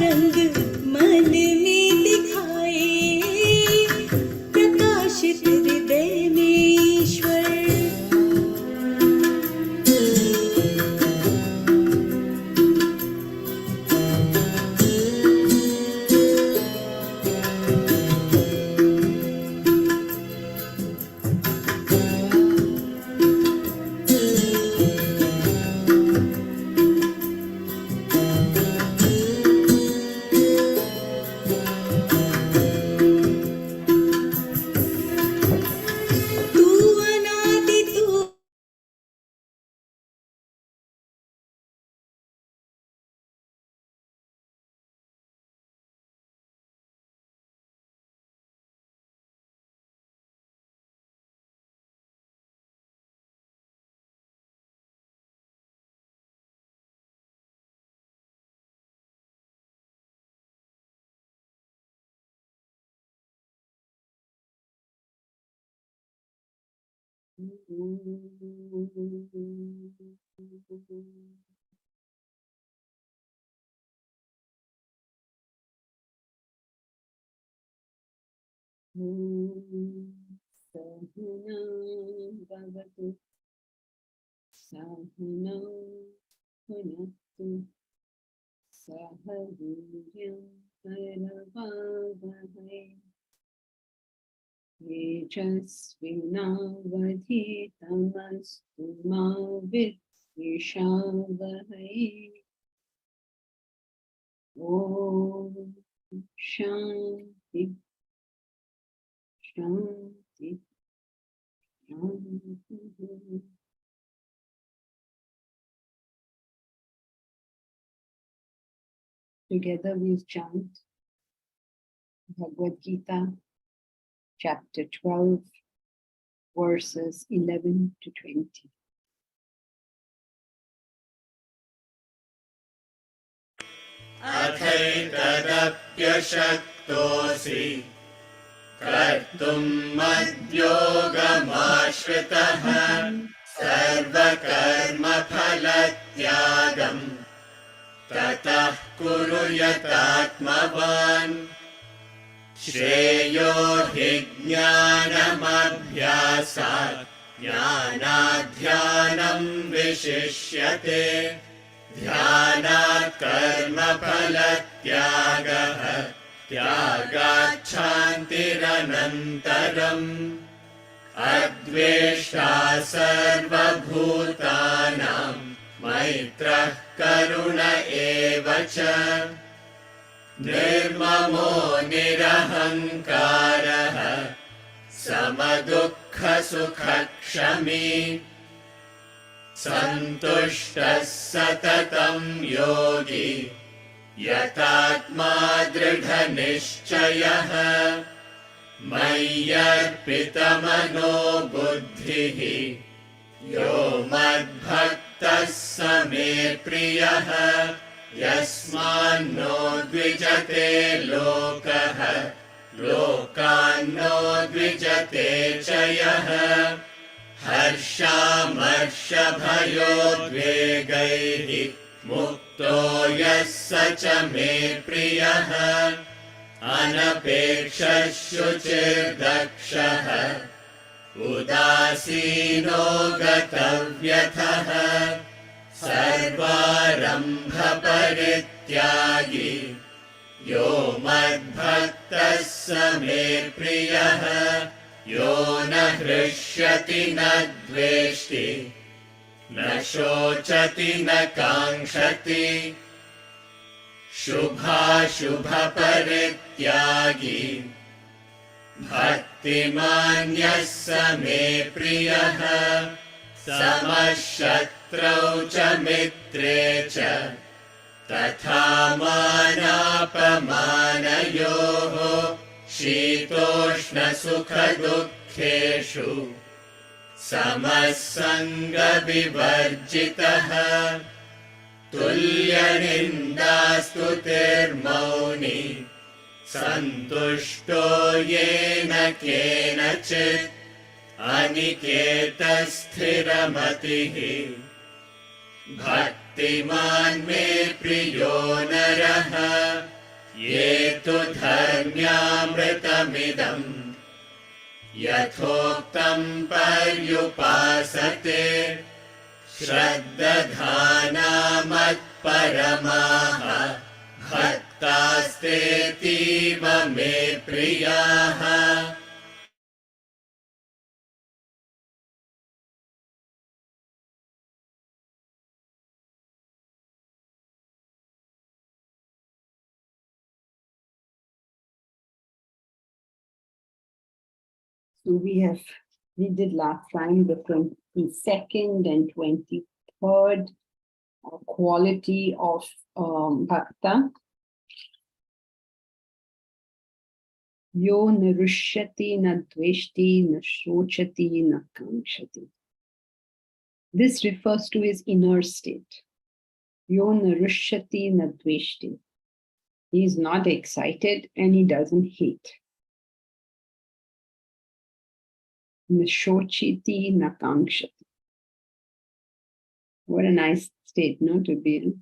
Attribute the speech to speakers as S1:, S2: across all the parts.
S1: रंग मन में दिखाए, प्रकाशित हृदय में ईश्वर। सहना भवतु सहनौ भुनक्तु सह वीर्यं करवावहै तेजस्विनावधीतमस्तु मा विद्विषावहै। ॐ शान्ति शान्ति शान्ति। Together we chant Bhagavad Gita, chapter 12, verses 11 to 20.
S2: अथैतदप्यशक्तोऽसि कर्तुं मद्योगमाश्रितः सर्वकर्मफलत्यागम् ततः कुरु यतात्मवान्। श्रेयो हि ज्ञानमभ्यासात् ज्ञानाध्यानं विशिष्यते। ध्यानात् कर्मफलत्यागः त्यागात् शान्तिरनन्तरम्। अद्वेष्टा सर्वभूतानां मैत्रः करुण एव च। निर्ममो निरहङ्कारः समदुःखसुखक्षमी। सन्तुष्टः सततं योगी यतात्मा दृढनिश्चयः। मय्यर्पितमनो बुद्धिः यो मद्भक्तः स मे प्रियः। यस्मान्नो द्विजते लोकः लोकान्नो द्विजते च यः। हर्षामर्षभयोद्वेगैः मुक्तो यः स च मे प्रियः। अनपेक्षः शुचिर्दक्षः उदासीनो गतव्यथः। सर्वारम्भपरित्यागी यो मद्भक्तः स मे प्रियः। यो न हृष्यति न द्वेष्टि न शोचति न काङ्क्षति। शुभाशुभपरित्यागी भक्तिमान्यः स मे प्रियः। समशत्रौ च मित्रे च तथा मानापमानयोः। शीतोष्णसुखदुःखेषु समः सङ्गविवर्जितः। तुल्यनिन्दास्तुतिर्मौनी सन्तुष्टो येन केनचित्। अनिकेतस्थिरमतिः भक्तिमान् मे प्रियो नरः। ये तु धर्म्यामृतमिदं यथोक्तं पर्युपासते श्रद्दधाना मत्परमाः भक्तास्तेऽतीव मे प्रियाः.
S1: So we did last time the 22nd and 23rd quality of Bhakta. Yo nirushyati na dveshti na shochati na kamshati. This refers to his inner state. Yo nirushyati na dveshti. He is not excited and he doesn't hate. Na shochiti na kamshati. What a nice state, no, to be in.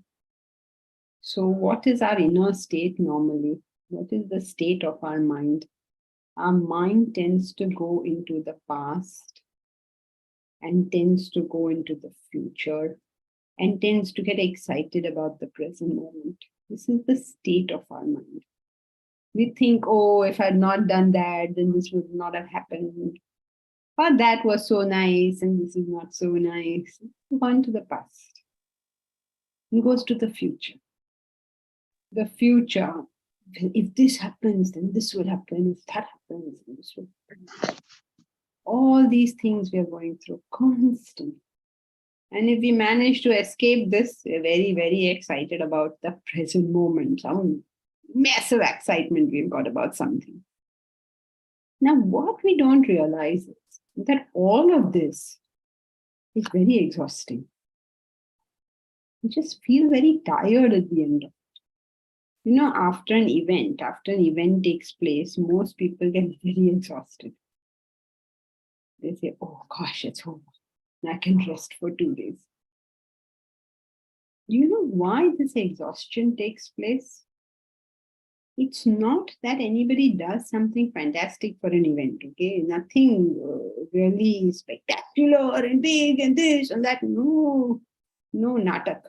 S1: So what is our inner state normally? What is the state of our mind? Our mind tends to go into the past and tends to go into the future and tends to get excited about the present moment. This is the state of our mind. We think, oh, if I had not done that, then this would not have happened. Or that was so nice and this is not so nice. Move on to the past. It goes to the future. The future, if this happens, then this will happen. If that happens, then this will happen. All these things we are going through constantly. And if we manage to escape this, we're very, very excited about the present moment. Some massive excitement we've got about something. Now, what we don't realize is that all of this is very exhausting. We just feel very tired at the end of it. You know, after an event takes place, most people get very exhausted. They say, oh gosh, it's over. I can rest for 2 days. Do you know why this exhaustion takes place? It's not that anybody does something fantastic for an event, okay? Nothing really spectacular and big and this and that. No natak.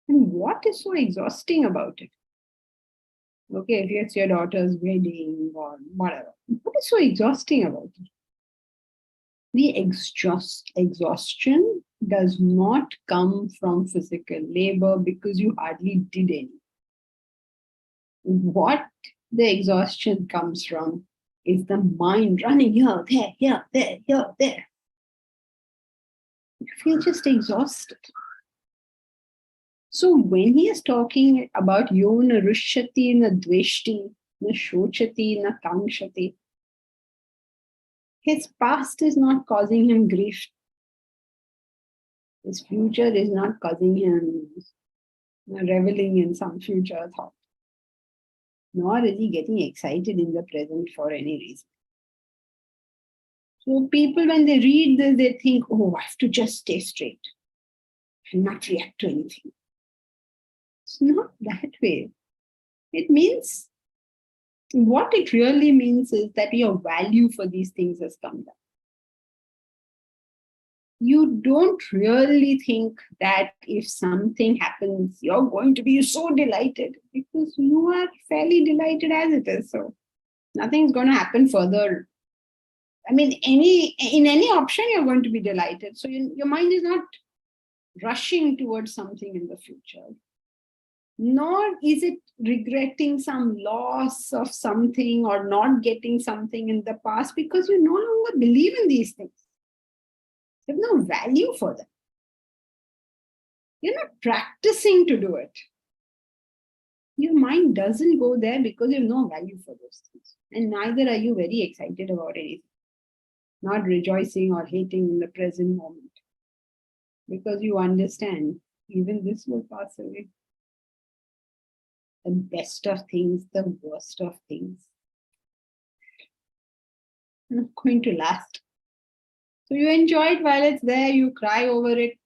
S1: And what is so exhausting about it? Okay, if it's your daughter's wedding or whatever, what is so exhausting about it? The exhaustion does not come from physical labor because you hardly did any. What the exhaustion comes from is the mind running here, there, here, there, here, there. You feel just exhausted. So when he is talking about yo na rushyati na dveshti na shochati na kamshati, his past is not causing him grief. His future is not causing him reveling in some future thought. Nor is he getting excited in the present for any reason. So people, when they read this, they think, oh, I have to just stay straight and not react to anything. It's not that way. It means, what it really means is that your value for these things has come down. You don't really think that if something happens, you're going to be so delighted because you are fairly delighted as it is. So nothing's going to happen further. I mean, in any option, you're going to be delighted. So your mind is not rushing towards something in the future. Nor is it regretting some loss of something or not getting something in the past because you no longer believe in these things. You have no value for them. You're not practicing to do it. Your mind doesn't go there because you have no value for those things. And neither are you very excited about anything. Not rejoicing or hating in the present moment. Because you understand, even this will pass away. The best of things, the worst of things, not going to last. So you enjoy it while it's there, you cry over it,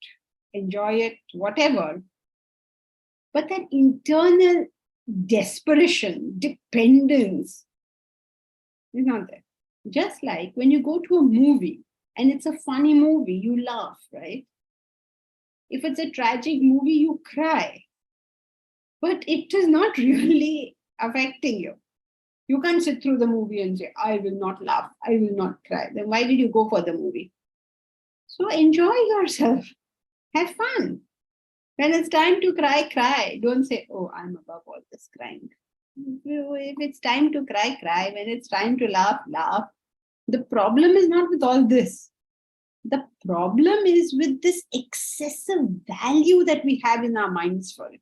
S1: enjoy it, whatever. But that internal desperation, dependence is not there. Just like when you go to a movie and it's a funny movie, you laugh, right? If it's a tragic movie, you cry. But it is not really affecting you. You can't sit through the movie and say, I will not laugh, I will not cry. Then why did you go for the movie? So enjoy yourself. Have fun. When it's time to cry, cry. Don't say, oh, I'm above all this crying. If it's time to cry, cry. When it's time to laugh, laugh. The problem is not with all this. The problem is with this excessive value that we have in our minds for it.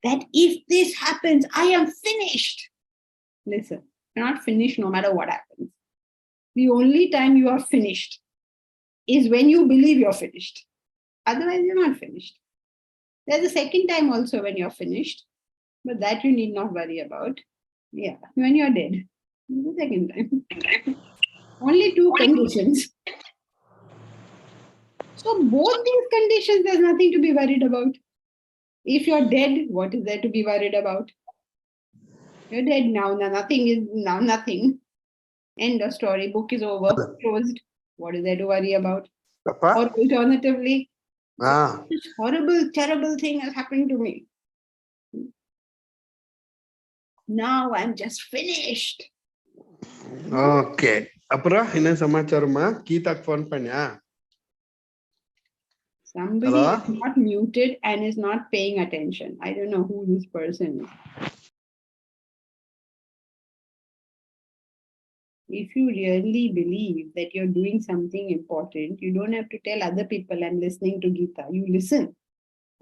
S1: That if this happens, I am finished. Listen, you're not finished no matter what happens. The only time you are finished is when you believe you're finished. Otherwise, you're not finished. There's a second time also when you're finished, but that you need not worry about. Yeah, when you're dead. The second time. Only two conditions. So both these conditions, there's nothing to be worried about. If you're dead, what is there to be worried about? You're dead now. Nothing is now nothing. End of story. Book is over. Closed. What is there to worry about? Or alternatively, this horrible, terrible thing has happened to me. Now I'm just finished.
S3: Okay. Apura, என்ன சமாச்சாரமா கீதாக்கு phone பண்ணியா?
S1: Somebody
S3: Hello?
S1: is not muted and is not paying attention. I don't know who this person is. If you really believe that you're doing something important, you don't have to tell other people I'm listening to Gita. You listen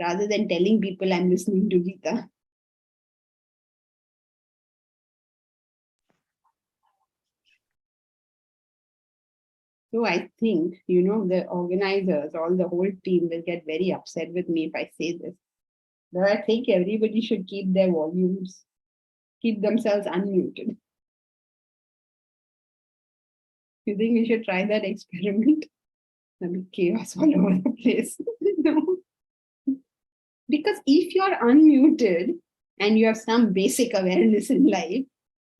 S1: rather than telling people I'm listening to Gita. So I think, the organizers, all the whole team will get very upset with me if I say this. But I think everybody should keep their volumes, keep themselves unmuted. You think we should try that experiment? There'll be chaos all over the place. No. Because if you're unmuted and you have some basic awareness in life,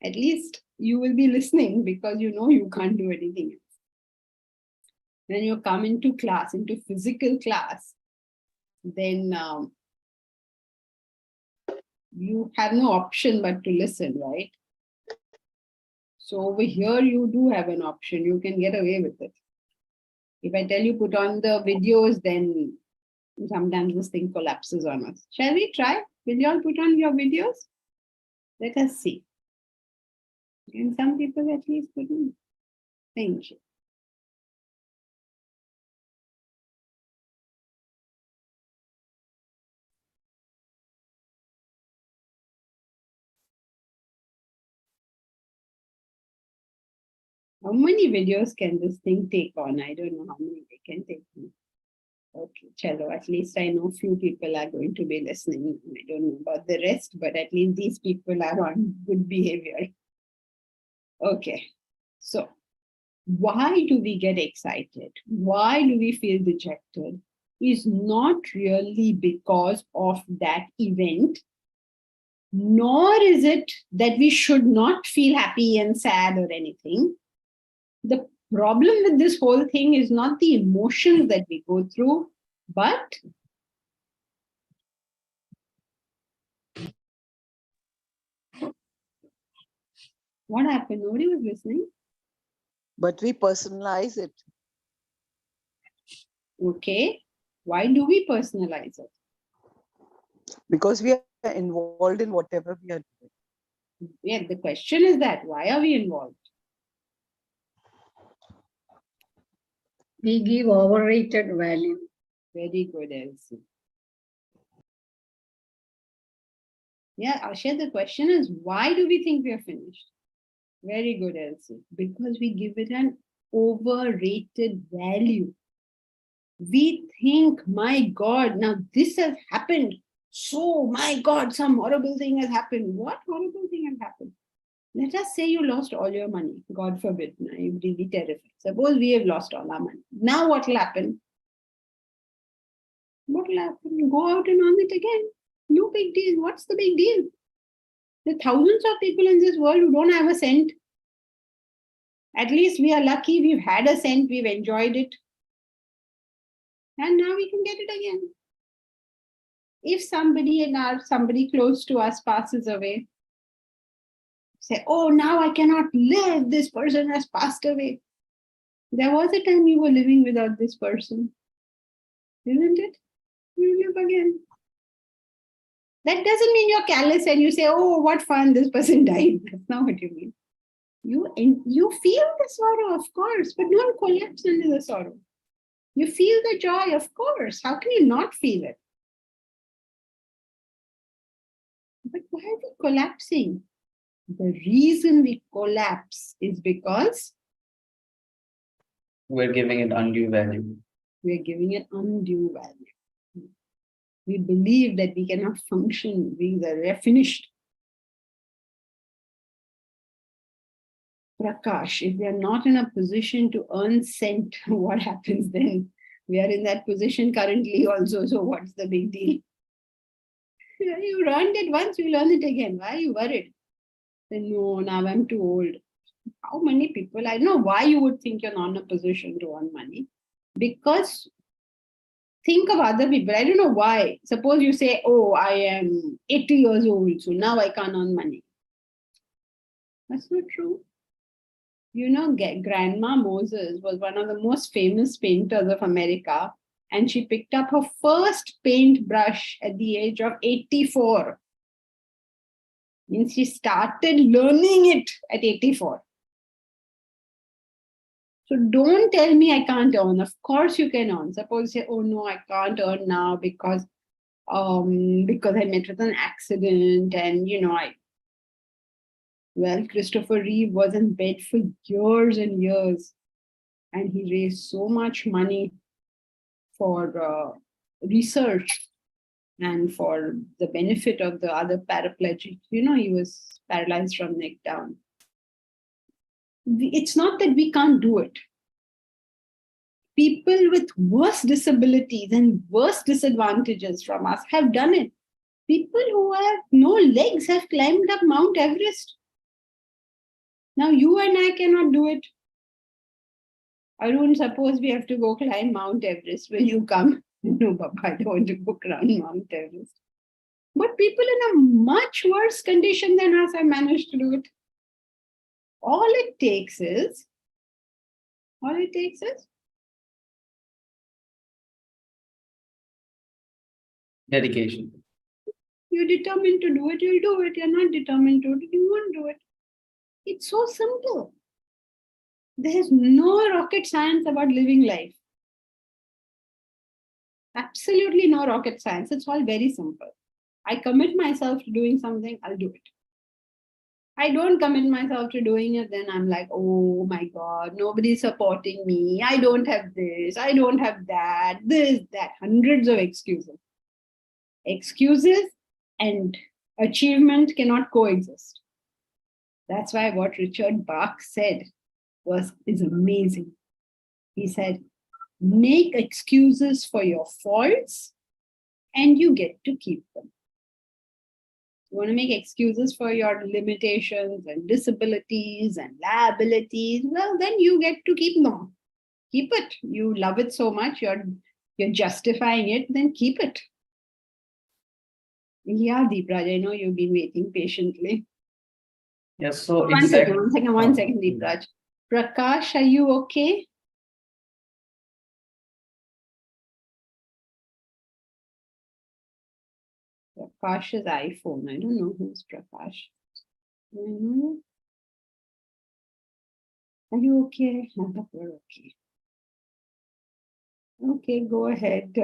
S1: at least you will be listening because you know you can't do anything else. When you come into class, into physical class, then you have no option but to listen, right? So over here, you do have an option. You can get away with it. If I tell you put on the videos, then sometimes this thing collapses on us. Shall we try? Will you all put on your videos? Let us see. And some people at least put on. Thank you. How many videos can this thing take on? I don't know how many they can take on. Okay, chalo, at least I know few people are going to be listening. I don't know about the rest, but at least these people are on good behavior. Okay, so why do we get excited? Why do we feel dejected? Is not really because of that event, nor is it that we should not feel happy and sad or anything. The problem with this whole thing is not the emotions that we go through, but what happened? Nobody was listening.
S4: But we personalize it.
S1: Okay. Why do we personalize it?
S4: Because we are involved in whatever we are doing.
S1: Yeah, the question is that why are we involved?
S5: We give overrated value.
S1: Very good, Elsie. Yeah, Asha, the question is why do we think we are finished? Very good, Elsie. Because we give it an overrated value. We think, my God, now this has happened. So, my God, some horrible thing has happened. What horrible thing has happened? Let us say you lost all your money. God forbid. Now, you're really terrified. Suppose we have lost all our money. Now what will happen? What will happen? Go out and earn it again. No big deal. What's the big deal? There are thousands of people in this world who don't have a cent. At least we are lucky we've had a cent, we've enjoyed it. And now we can get it again. If somebody close to us passes away, say, oh, now I cannot live, this person has passed away. There was a time you were living without this person, isn't it? You live again. That doesn't mean you're callous and you say, oh, what fun, this person died. That's not what you mean. You feel the sorrow, of course, but don't collapse under the sorrow. You feel the joy, of course. How can you not feel it? But why are we collapsing? The reason we collapse is because
S6: we're giving it undue value.
S1: we're giving it undue value. We believe that we cannot function, we're finished. Prakash, if we are not in a position to earn cent, what happens then? We are in that position currently also, so what's the big deal? You earned it once, you'll earn it again. Why are you worried? Then, no, now I'm too old. How many people, I don't know why you would think you're not in a position to earn money. Because think of other people. I don't know why. Suppose you say, oh, I am 80 years old, so now I can't earn money. That's not true. You know, Grandma Moses was one of the most famous painters of America, and she picked up her first paintbrush at the age of 84. Means she started learning it at 84. So don't tell me I can't earn. Of course you can earn. Suppose you say, oh no, I can't earn now because I met with an accident and well, Christopher Reeve was in bed for years and years, and he raised so much money for research and for the benefit of the other paraplegic. He was paralyzed from neck down. It's not that we can't do it. People with worse disabilities and worse disadvantages from us have done it. People who have no legs have climbed up Mount Everest. Now you and I cannot do it. Arun, suppose we have to go climb Mount Everest. Will you come? No, Baba, I don't want to go climb Mount Everest. But people in a much worse condition than us have managed to do it. All it takes is
S6: Dedication.
S1: you're determined to do it, you'll do it. You're not determined to do it, you won't do it. It's so simple. There's no rocket science about living life. Absolutely no rocket science. It's all very simple. I commit myself to doing something, I'll do it. I don't commit myself to doing it, then I'm like, oh my God, nobody's supporting me. I don't have this, I don't have that, this, that, hundreds of excuses. Excuses and achievement cannot coexist. That's why what Richard Bach said is amazing. He said, make excuses for your faults and you get to keep them. You want to make excuses for your limitations and disabilities and liabilities, well, then you get to keep them. Keep it. You love it so much, you're justifying it, then keep it. Yeah, Deepraj, I know you've been waiting patiently.
S6: Yes, so
S1: One second, Deepraj. Prakash, are you okay? Prakash's iPhone. I don't know who's Prakash. Are you okay? We're okay. Okay, go ahead.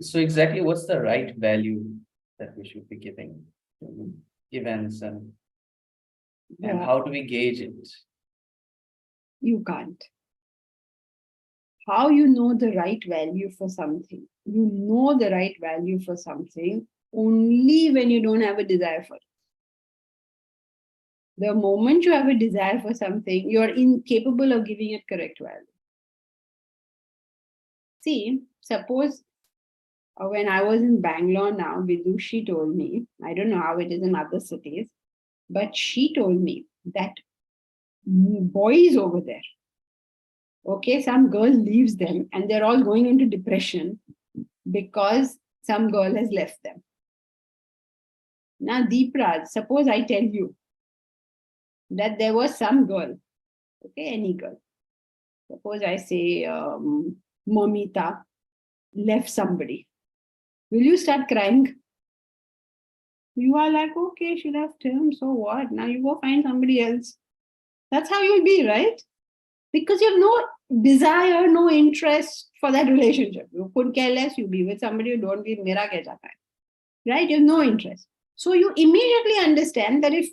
S6: So exactly what's the right value that we should be giving to events and how do we gauge it?
S1: You can't. How you know the right value for something? You know the right value for something only when you don't have a desire for it. The moment you have a desire for something, you're incapable of giving it correct value. See, suppose When I was in Bangalore now, Vidushi told me, I don't know how it is in other cities, but she told me that boys over there, okay, some girl leaves them and they're all going into depression because some girl has left them. Now, Deepraj, suppose I tell you that there was some girl, okay, any girl. Suppose I say Momita left somebody. Will you start crying? You are like, okay, she left him, so what? Now you go find somebody else. That's how you'll be, right? Because you have no desire, no interest for that relationship. You couldn't care less, you be with somebody you don't be, mera kya jata hai. Right? You have no interest. So you immediately understand that if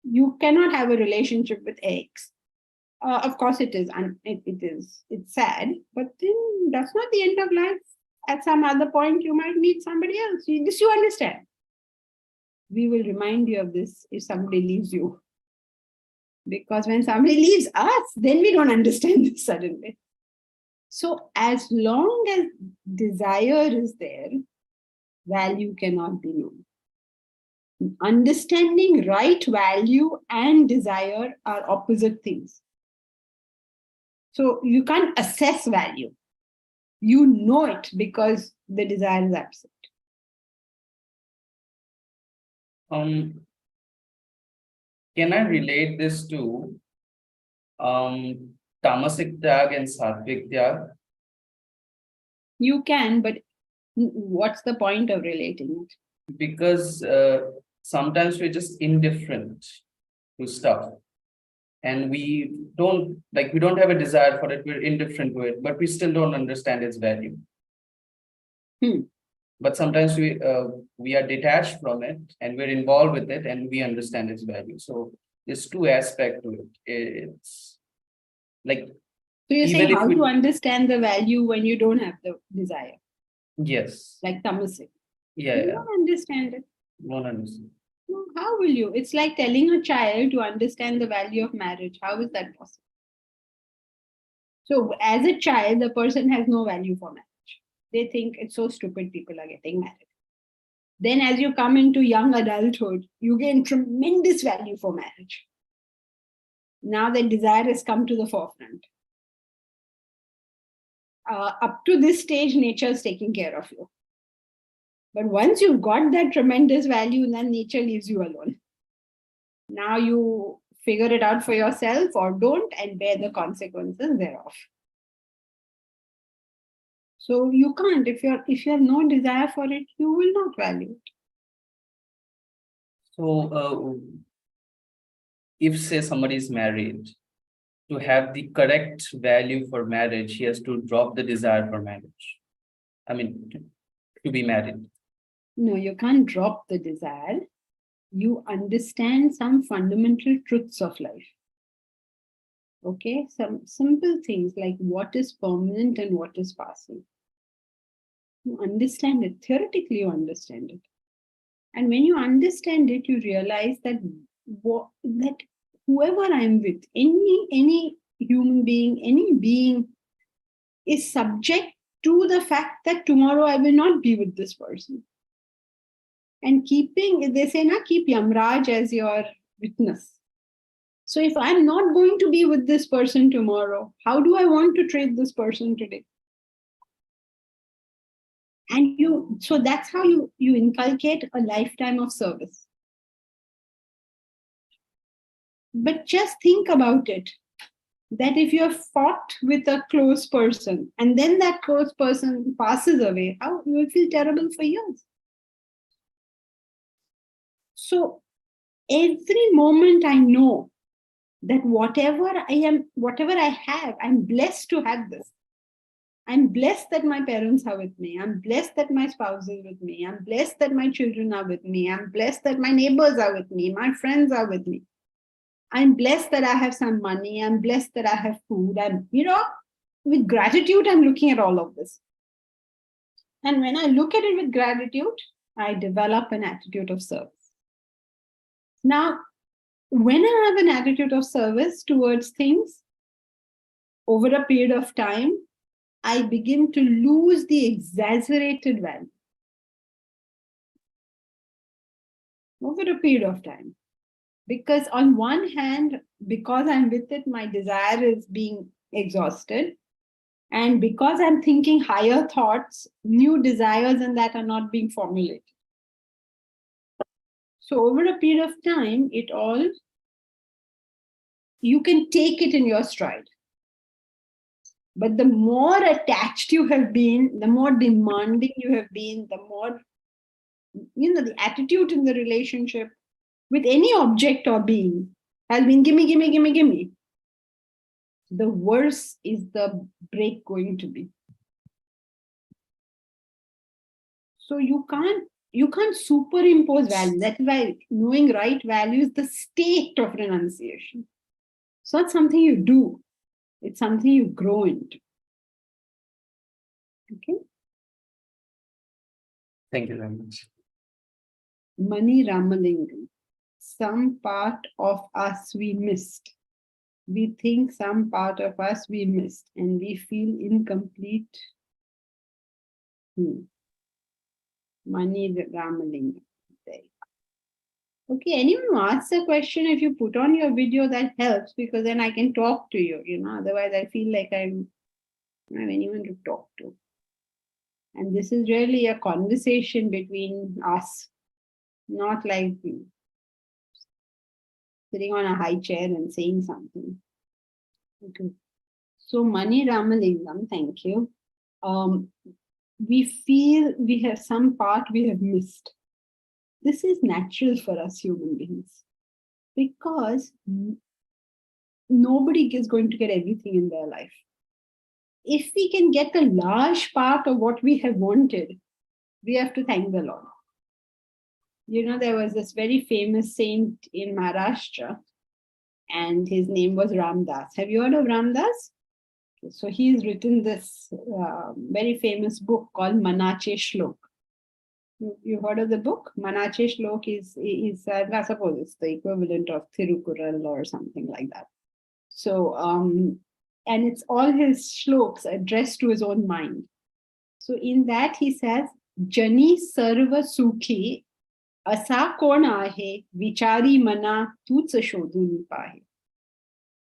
S1: you cannot have a relationship with X, of course it's sad, but then that's not the end of life. At some other point, you might meet somebody else. This you understand. We will remind you of this if somebody leaves you. Because when somebody leaves us, then we don't understand this suddenly. So as long as desire is there, value cannot be known. Understanding right value and desire are opposite things. So you can't assess value. You know it because the desire is absent.
S6: Can I relate this to tamasic tyag and sattvic tyag?
S1: You can, but what's the point of relating it?
S6: Because sometimes we're just indifferent to stuff, and we don't have a desire for it, we're indifferent to it, but we still don't understand its value. But sometimes we are detached from it and we're involved with it and we understand its value. So there's two aspects to it. It's like,
S1: so you're
S6: even
S1: saying
S6: if
S1: how
S6: we-
S1: to understand the value when you don't have the desire,
S6: yes,
S1: like tamasic.
S6: yeah,
S1: You
S6: yeah,
S1: don't understand it.
S6: don't understand.
S1: No, how will you? It's like telling a child to understand the value of marriage. How is that possible? So as a child, the person has no value for marriage. They think it's so stupid people are getting married. Then as you come into young adulthood, you gain tremendous value for marriage. Now the desire has come to the forefront. Up to this stage, nature is taking care of you. But once you've got that tremendous value, then nature leaves you alone. Now you figure it out for yourself or don't and bear the consequences thereof. So you can't. If you have no desire for it, you will not value it.
S6: So if say somebody is married, to have the correct value for marriage, he has to drop the desire for marriage. I mean, to be married.
S1: No, you can't drop the desire. You understand some fundamental truths of life. Okay, some simple things like what is permanent and what is passing. You understand it. Theoretically, you understand it. And when you understand it, you realize that whoever I'm with, any human being, any being is subject to the fact that tomorrow I will not be with this person. And they say, keep Yamraj as your witness. So if I'm not going to be with this person tomorrow, how do I want to treat this person today? And so that's how you inculcate a lifetime of service. But just think about it, that if you have fought with a close person and then that close person passes away, how you will feel terrible for years. So every moment I know that whatever I have, I'm blessed to have this. I'm blessed that my parents are with me. I'm blessed that my spouse is with me. I'm blessed that my children are with me. I'm blessed that my neighbors are with me. My friends are with me. I'm blessed that I have some money. I'm blessed that I have food. With gratitude, I'm looking at all of this. And when I look at it with gratitude, I develop an attitude of service. Now, when I have an attitude of service towards things over a period of time, I begin to lose the exaggerated value over a period of time. Because on one hand, because I'm with it, my desire is being exhausted. And because I'm thinking higher thoughts, new desires and that are not being formulated. So over a period of time, you can take it in your stride. But the more attached you have been, the more demanding you have been, the more, the attitude in the relationship with any object or being has been gimme, gimme, gimme, gimme. The worse is the break going to be. So you can't superimpose value. That's why knowing right value is the state of renunciation. It's not something you do. It's something you grow into. Okay.
S6: Thank you very much.
S1: Mani Ramalingam. Some part of us we missed. We think some part of us we missed and we feel incomplete. Mani Ramalingam. Okay, anyone who asks a question, if you put on your video, that helps because then I can talk to you, otherwise I feel like I don't have anyone to talk to. And this is really a conversation between us, not like sitting on a high chair and saying something. Okay. So Mani Ramalingam, thank you. We feel we have some part we have missed. This is natural for us human beings because nobody is going to get everything in their life. If we can get a large part of what we have wanted, we have to thank the Lord. There was this very famous saint in Maharashtra and his name was Ramdas. Have you heard of Ramdas? So he's written this very famous book called Manache Shlok. You heard of the book? Manache Shlok is I suppose it's the equivalent of Thirukural or something like that. So, and it's all his shloks addressed to his own mind. So in that he says, Jani sarva sukhi asa kon ahe vichari mana tutsa shodhuni pahe.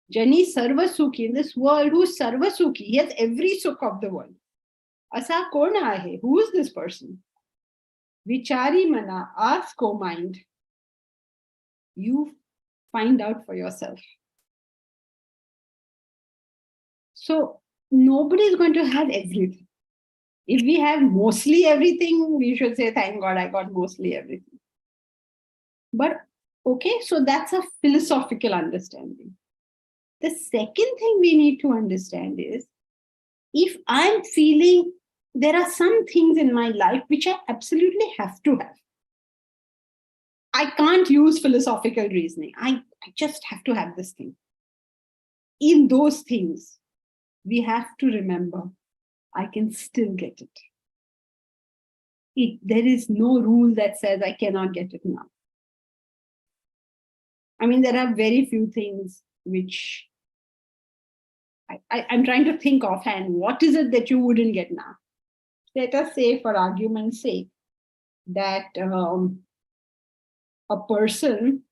S1: Jani sarva sukhi, in this world, who's sarva sukhi? He has every sukh of the world. Asa kon ahe, who is this person? Vichari mana, ask, O mind. You find out for yourself. So nobody is going to have everything. If we have mostly everything, we should say, thank God I got mostly everything. But okay, so that's a philosophical understanding. The second thing we need to understand is, if I'm feeling there are some things in my life which I absolutely have to have. I can't use philosophical reasoning. I just have to have this thing. In those things, we have to remember, I can still get it. There is no rule that says I cannot get it now. I mean, there are very few things which I'm trying to think offhand. What is it that you wouldn't get now? Let us say, for argument's sake, that a person,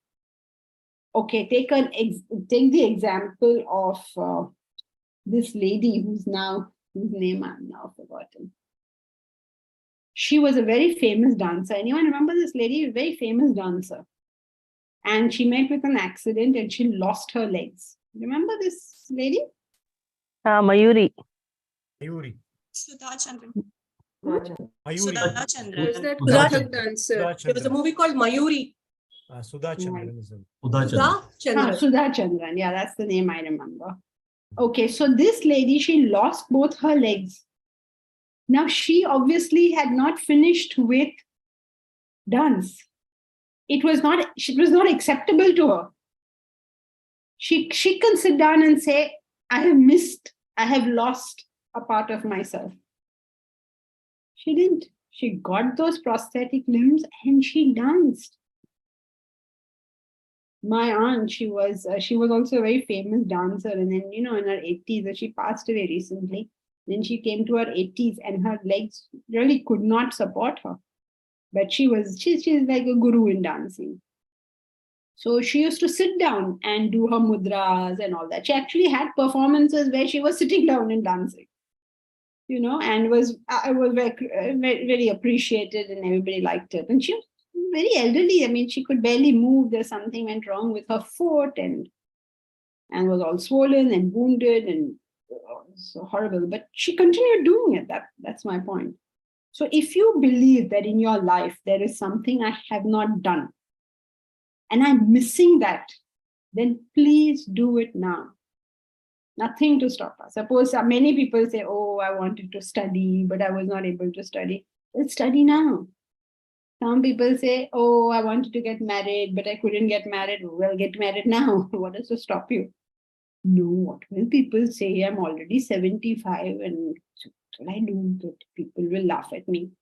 S1: okay, take the example of this lady whose name I'm now forgotten. She was a very famous dancer. Anyone remember this lady? A very famous dancer. And she met with an accident and she lost her legs. Remember this lady?
S7: Mayuri.
S8: Sudha Chandran.
S9: Mayuri.
S8: Sudha Chandran.
S5: Who's that
S9: Sudha
S5: Kathak dancer?
S8: There was a movie called Mayuri.
S9: Sudha Chandran.
S8: Sudha Chandran.
S1: Sudha Chandran. Yeah, that's the name I remember. Okay, so this lady, she lost both her legs. Now, she obviously had not finished with dance. It was not acceptable to her. She can sit down and say, I have lost a part of myself. She didn't. She got those prosthetic limbs and she danced. My aunt, she was also a very famous dancer, and then in her 80s, she passed away recently. Then she came to her 80s and her legs really could not support her. But she's like a guru in dancing. So she used to sit down and do her mudras and all that. She actually had performances where she was sitting down and dancing, and I was very appreciated and everybody liked it. And she was very elderly. I mean, she could barely move. There's something went wrong with her foot and was all swollen and wounded and so horrible. But she continued doing it. That's my point. So if you believe that in your life there is something I have not done and I'm missing that, then please do it now. Nothing to stop us. Suppose many people say, oh, I wanted to study, but I was not able to study. Let's study now. Some people say, oh, I wanted to get married, but I couldn't get married. Well, get married now. What is to stop you? No, what will people say? I'm already 75 and what will I do? But people will laugh at me.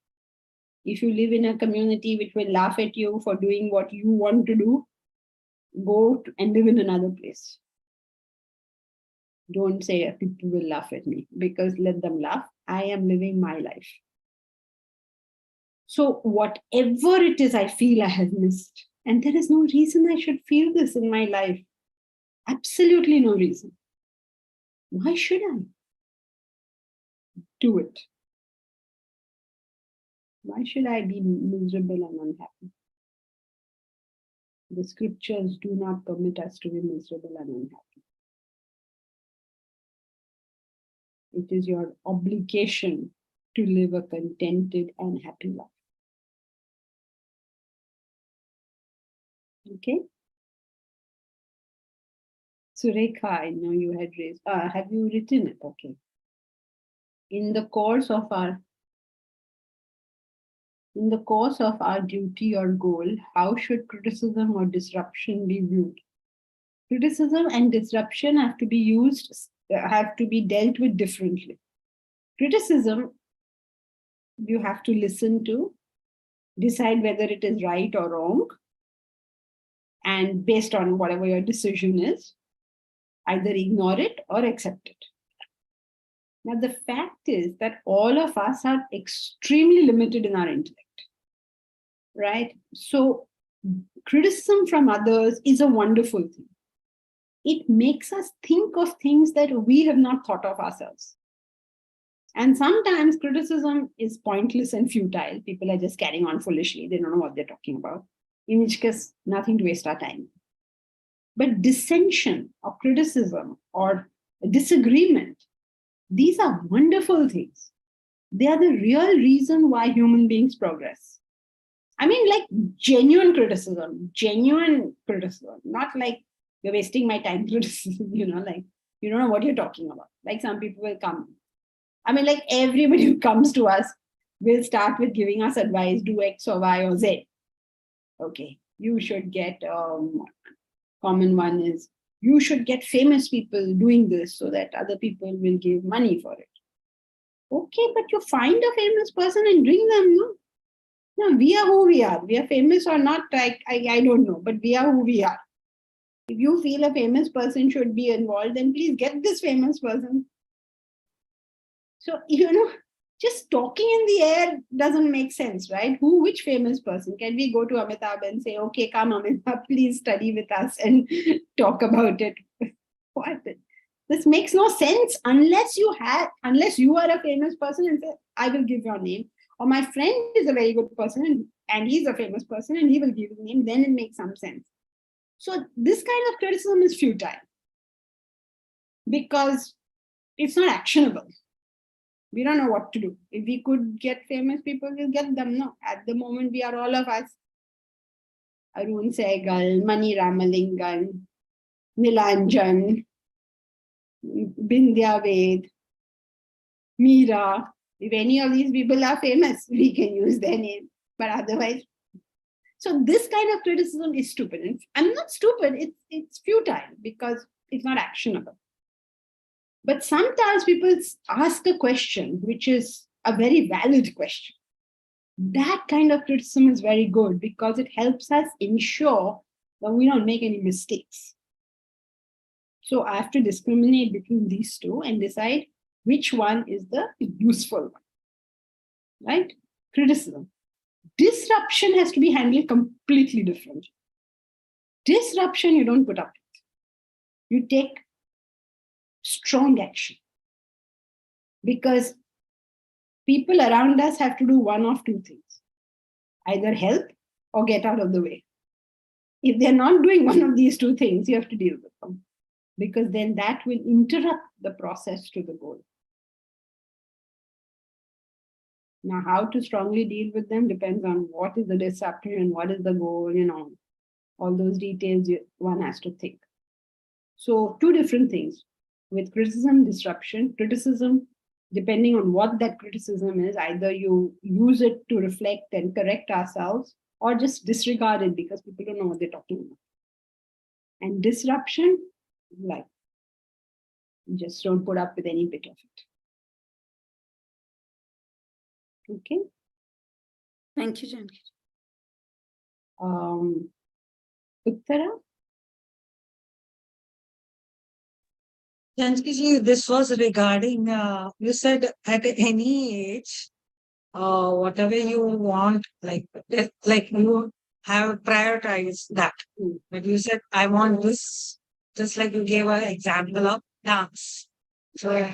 S1: If you live in a community which will laugh at you for doing what you want to do, go and live in another place. Don't say people will laugh at me, because let them laugh. I am living my life. So whatever it is I feel I have missed, and there is no reason I should feel this in my life. Absolutely no reason. Why should I do it? Why should I be miserable and unhappy? The scriptures do not permit us to be miserable and unhappy. It is your obligation to live a contented and happy life. Okay? Surekha, I know you had raised. Have you written it? Okay. In the course of our duty or goal, how should criticism or disruption be viewed? Criticism and disruption have to be dealt with differently. Criticism, you have to listen to, decide whether it is right or wrong, and based on whatever your decision is, either ignore it or accept it. Now, the fact is that all of us are extremely limited in our intellect, right? So criticism from others is a wonderful thing. It makes us think of things that we have not thought of ourselves. And sometimes criticism is pointless and futile. People are just carrying on foolishly. They don't know what they're talking about. In which case, nothing to waste our time. But dissension or criticism or disagreement, these are wonderful things. They are the real reason why human beings progress. I mean, like genuine criticism, not like you're wasting my time criticism, like you don't know what you're talking about. Like some people will come. I mean, like everybody who comes to us will start with giving us advice, do X or Y or Z. Okay, you should get, common one is, you should get famous people doing this so that other people will give money for it. Okay, but you find a famous person and bring them, no? No, we are who we are. We are famous or not, I don't know, but we are who we are. If you feel a famous person should be involved, then please get this famous person. So, just talking in the air doesn't make sense, right? Which famous person? Can we go to Amitabh and say, okay, come Amitabh, please study with us and talk about it? What? This makes no sense unless you are a famous person and say, I will give your name. Or my friend is a very good person and he's a famous person and he will give his name, then it makes some sense. So this kind of criticism is futile because it's not actionable. We don't know what to do. If we could get famous people, we'll get them. No, at the moment, we are all of us. Arun Sehgal, Mani Ramalingan, Nilanjan, Bindya Ved, Meera. If any of these people are famous, we can use their name. But otherwise, so this kind of criticism is stupid. And I'm not stupid, it's futile because it's not actionable. But sometimes people ask a question, which is a very valid question. That kind of criticism is very good because it helps us ensure that we don't make any mistakes. So I have to discriminate between these two and decide Which one is the useful one? Right? Criticism. Disruption has to be handled completely different. Disruption you don't put up with. You take strong action. Because people around us have to do one of two things. Either help or get out of the way. If they're not doing one of these two things, you have to deal with them. Because then that will interrupt the process to the goal. Now, how to strongly deal with them depends on what is the disruption and what is the goal, all those details one has to think. So two different things. With criticism, disruption, criticism, depending on what that criticism is, either you use it to reflect and correct ourselves or just disregard it because people don't know what they're talking about. And disruption, like, just don't put up with any bit of it. Okay.
S5: Thank you, Janki.
S1: Uttara?
S10: Janki, this was regarding, you said at any age, whatever you want, like you have prioritized that. But you said, I want this, just like you gave an example of dance. So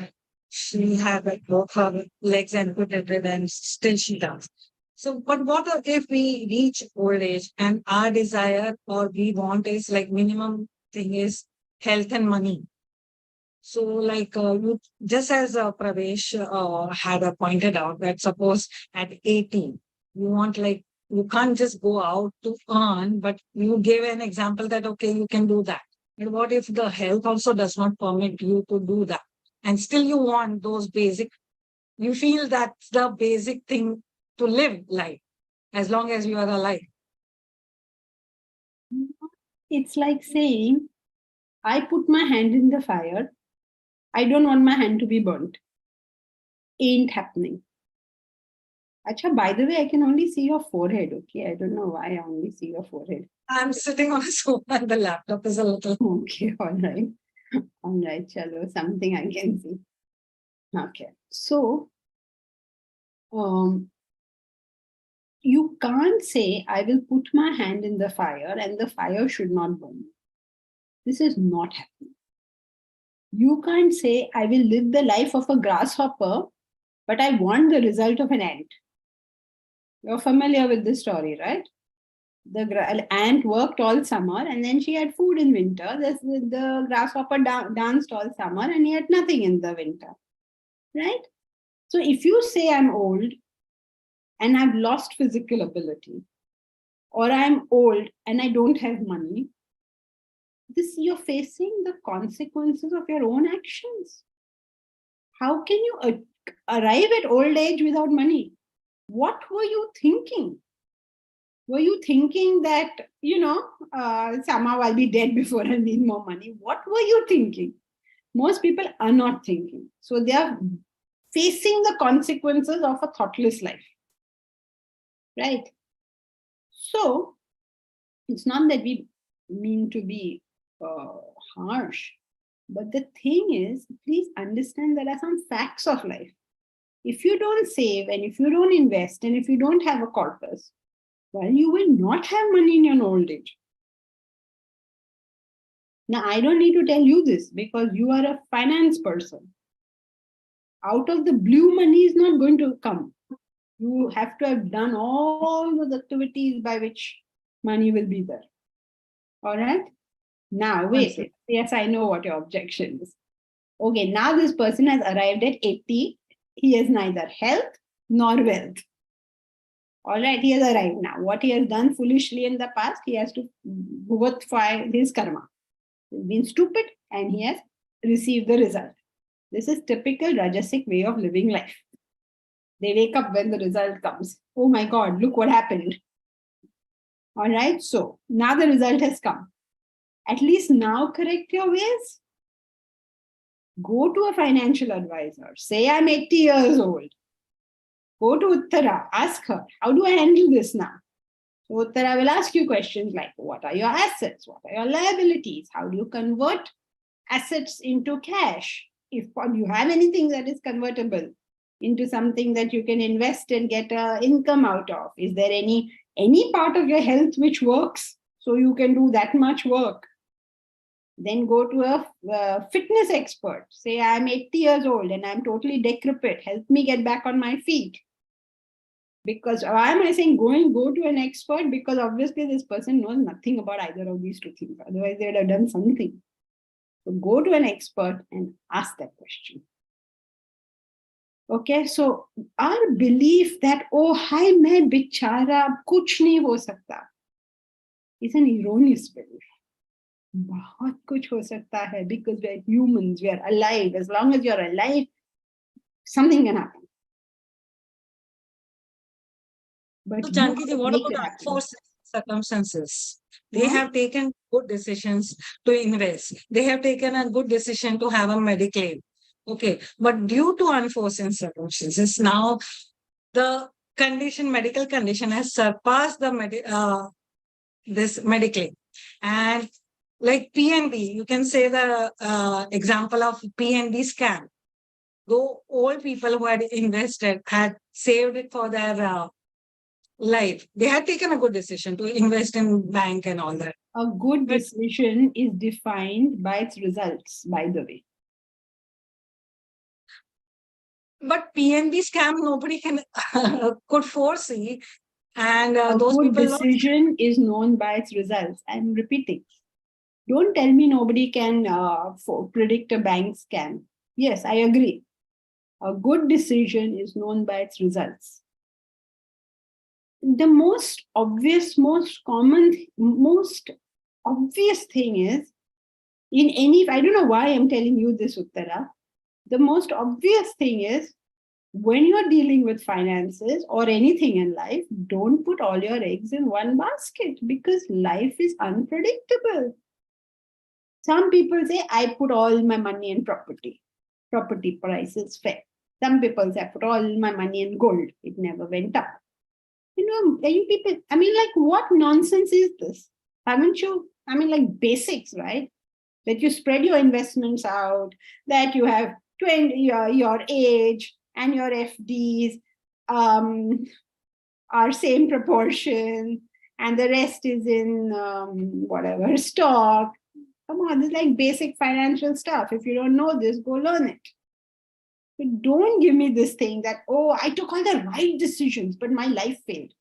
S10: she had like both her legs and put it in and still she does. So, but what if we reach old age and our desire or we want is like minimum thing is health and money. So like you, just as Pravesh had pointed out that suppose at 18, you want like, you can't just go out to earn, but you gave an example that, okay, you can do that. But what if the health also does not permit you to do that? And still you want those basic, you feel that's the basic thing to live life as long as you are alive.
S1: It's like saying, I put my hand in the fire. I don't want my hand to be burnt. Ain't happening. Acha, by the way, I can only see your forehead, okay? I don't know why I only see your forehead.
S10: I'm sitting on a sofa and the laptop is a little...
S1: Okay, all right. All right, chalo, something I can see. Okay, so you can't say, I will put my hand in the fire and the fire should not burn. This is not happening. You can't say, I will live the life of a grasshopper, but I want the result of an ant. You're familiar with this story, right? The ant worked all summer and then she had food in winter. The grasshopper danced all summer and he had nothing in the winter, right? So if you say I'm old and I've lost physical ability, or I'm old and I don't have money, you're facing the consequences of your own actions. How can you arrive at old age without money? What were you thinking? Were you thinking that, somehow I'll be dead before I need more money? What were you thinking? Most people are not thinking. So they are facing the consequences of a thoughtless life. Right? So it's not that we mean to be harsh, but the thing is, please understand there are some facts of life. If you don't save and if you don't invest and if you don't have a corpus, well, you will not have money in your old age. Now, I don't need to tell you this because you are a finance person. Out of the blue, money is not going to come. You have to have done all those activities by which money will be there. All right? Now, wait. Yes, I know what your objection is. Okay, now this person has arrived at 80. He has neither health nor wealth. All right, he has arrived now. What he has done foolishly in the past, he has to bhuvatfy his karma. He's been stupid and he has received the result. This is typical Rajasic way of living life. They wake up when the result comes. Oh my God, look what happened. All right, so now the result has come. At least now correct your ways. Go to a financial advisor. Say I'm 80 years old. Go to Uttara. Ask her, how do I handle this now? So Uttara will ask you questions like, what are your assets? What are your liabilities? How do you convert assets into cash? if you have anything that is convertible into something that you can invest and get an income out of, is there any part of your health which works so you can do that much work? Then go to a fitness expert. Say, I'm 80 years old and I'm totally decrepit. Help me get back on my feet. Because why am I saying go to an expert? Because obviously this person knows nothing about either of these two things. Otherwise, they would have done something. So go to an expert and ask that question. Okay, so our belief that, oh, hi, main bichara, kuch nahi ho sakta, is an erroneous belief. बहुत कुछ हो सकता है, because we are humans, we are alive. As long as you're alive, something can happen. But
S10: So, Janki, what about unforeseen circumstances? They have taken good decisions to invest. They have taken a good decision to have a Medicaid. Okay, but due to unforeseen circumstances, now the medical condition has surpassed the this Medicaid. And like PNB, you can say the example of PNB scam. Though all people who had invested had saved it for their life, they had taken a good decision to invest in bank and all that.
S1: A good decision is defined by its results, by the way.
S10: But PNB scam, nobody can could foresee. And
S1: a
S10: those
S1: good
S10: people
S1: decision is known by its results. I'm repeating. Don't tell me nobody can predict a bank scam. Yes, I agree. A good decision is known by its results. The most obvious, most obvious thing is, in any, I don't know why I'm telling you this, Uttara. The most obvious thing is, when you're dealing with finances or anything in life, don't put all your eggs in one basket, because life is unpredictable. Some people say, I put all my money in property. Property prices fell. Some people say, I put all my money in gold. It never went up. You know, you people, I mean, like, what nonsense is this? Haven't you, I mean, like basics, right? That you spread your investments out, that you have 20, your age and your FDs are same proportion, and the rest is in whatever, stock. Come on, this is like basic financial stuff. If you don't know this, go learn it. But don't give me this thing that, oh, I took all the right decisions, but my life failed.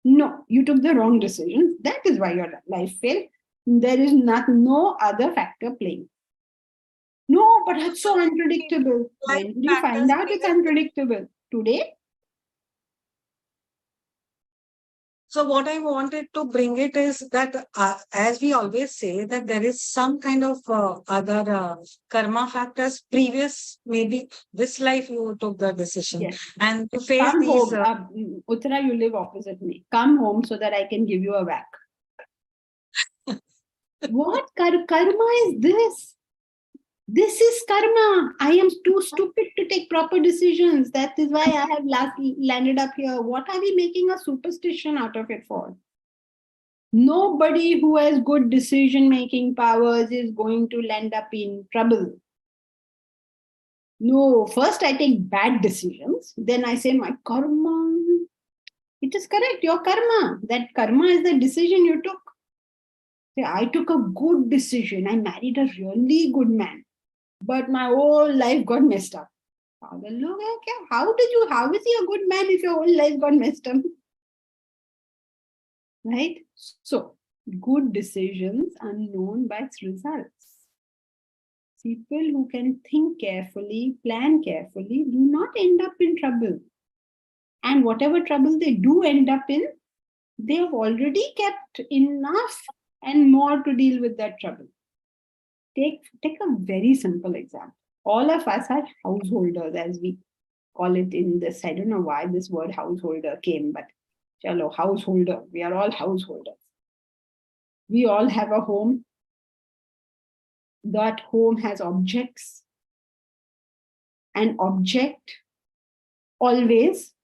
S1: No, you took the wrong decisions. That is why your life failed. There is no other factor playing. No, but it's so unpredictable. When did you find out it's unpredictable? Today?
S10: So what I wanted to bring it is that, as we always say, that there is some kind of other karma factors. Previous, maybe this life you took the decision.
S1: Yes.
S10: And to face
S1: Come
S10: these.
S1: home. Uttara, you live opposite me. Come home so that I can give you a whack. What karma is this? This is karma. I am too stupid to take proper decisions. That is why I have landed up here. What are we making a superstition out of it for? Nobody who has good decision-making powers is going to land up in trouble. No, first I take bad decisions. Then I say my karma. It is correct, your karma. That karma is the decision you took. Say, I took a good decision. I married a really good man. But my whole life got messed up. How is he a good man if your whole life got messed up? Right? So, good decisions are known by its results. People who can think carefully, plan carefully, do not end up in trouble. And whatever trouble they do end up in, they have already kept enough and more to deal with that trouble. Take a very simple example. All of us are householders, as we call it in this. I don't know why this word householder came, but chalo, householder. We are all householders. We all have a home. That home has objects. An object always,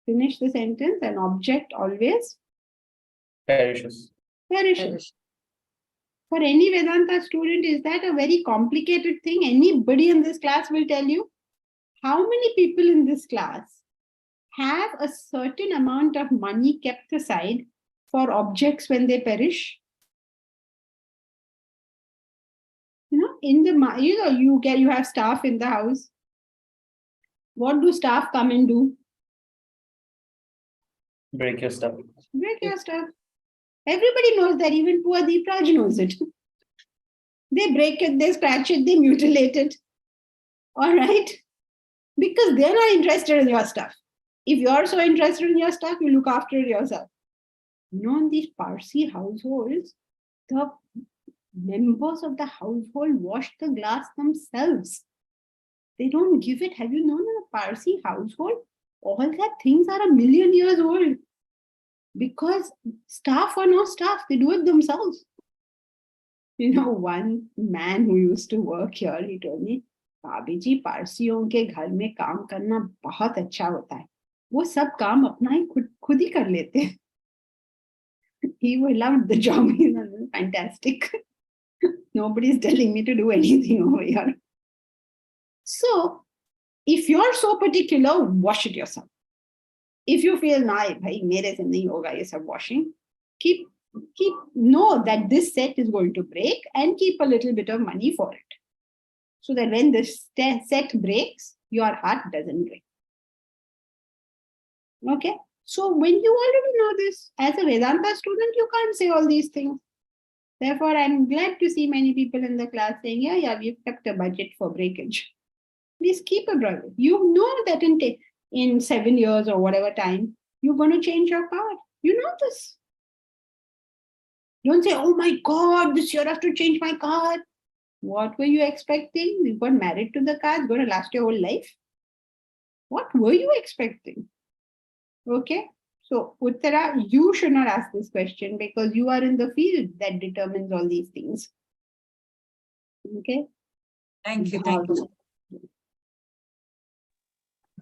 S1: finish the sentence, an object always
S6: perishes.
S1: perishes. For any Vedanta student, is that a very complicated thing? Anybody in this class will tell you. How many people in this class have a certain amount of money kept aside for objects when they perish? In the you have staff in the house. What do staff come and do?
S6: Break your stuff.
S1: Break your stuff. Everybody knows that. Even poor Deepraj knows it. They break it, they scratch it, they mutilate it. All right? Because they're not interested in your stuff. If you're so interested in your stuff, you look after it yourself. In these Parsi households, the members of the household wash the glass themselves. They don't give it. Have you known in a Parsi household, all their things are 1,000,000 years old? Because staff or no staff, they do it themselves. One man who used to work here, he told me, भाभी जी पारसियों के घर में काम करना बहुत अच्छा होता है. वो सब काम अपना ही खुद ही कर लेते हैं. He loved the job. He's fantastic. Nobody's telling me to do anything over here. So, if you're so particular, wash it yourself. If you feel, bhai, mere se nahi hoga ye sab washing, know that this set is going to break and keep a little bit of money for it. So that when the set breaks, your heart doesn't break. Okay? So when you already know this, as a Vedanta student, you can't say all these things. Therefore, I'm glad to see many people in the class saying, yeah, we've kept a budget for breakage. Please keep a budget. You know that in 7 years or whatever time, you're going to change your car. You know this. Don't say, oh my God, this year I have to change my car. What were you expecting? You got married to the car. It's going to last your whole life. What were you expecting? Okay. So, Uttara, you should not ask this question because you are in the field that determines all these things. Okay.
S10: Thank you. Thank you.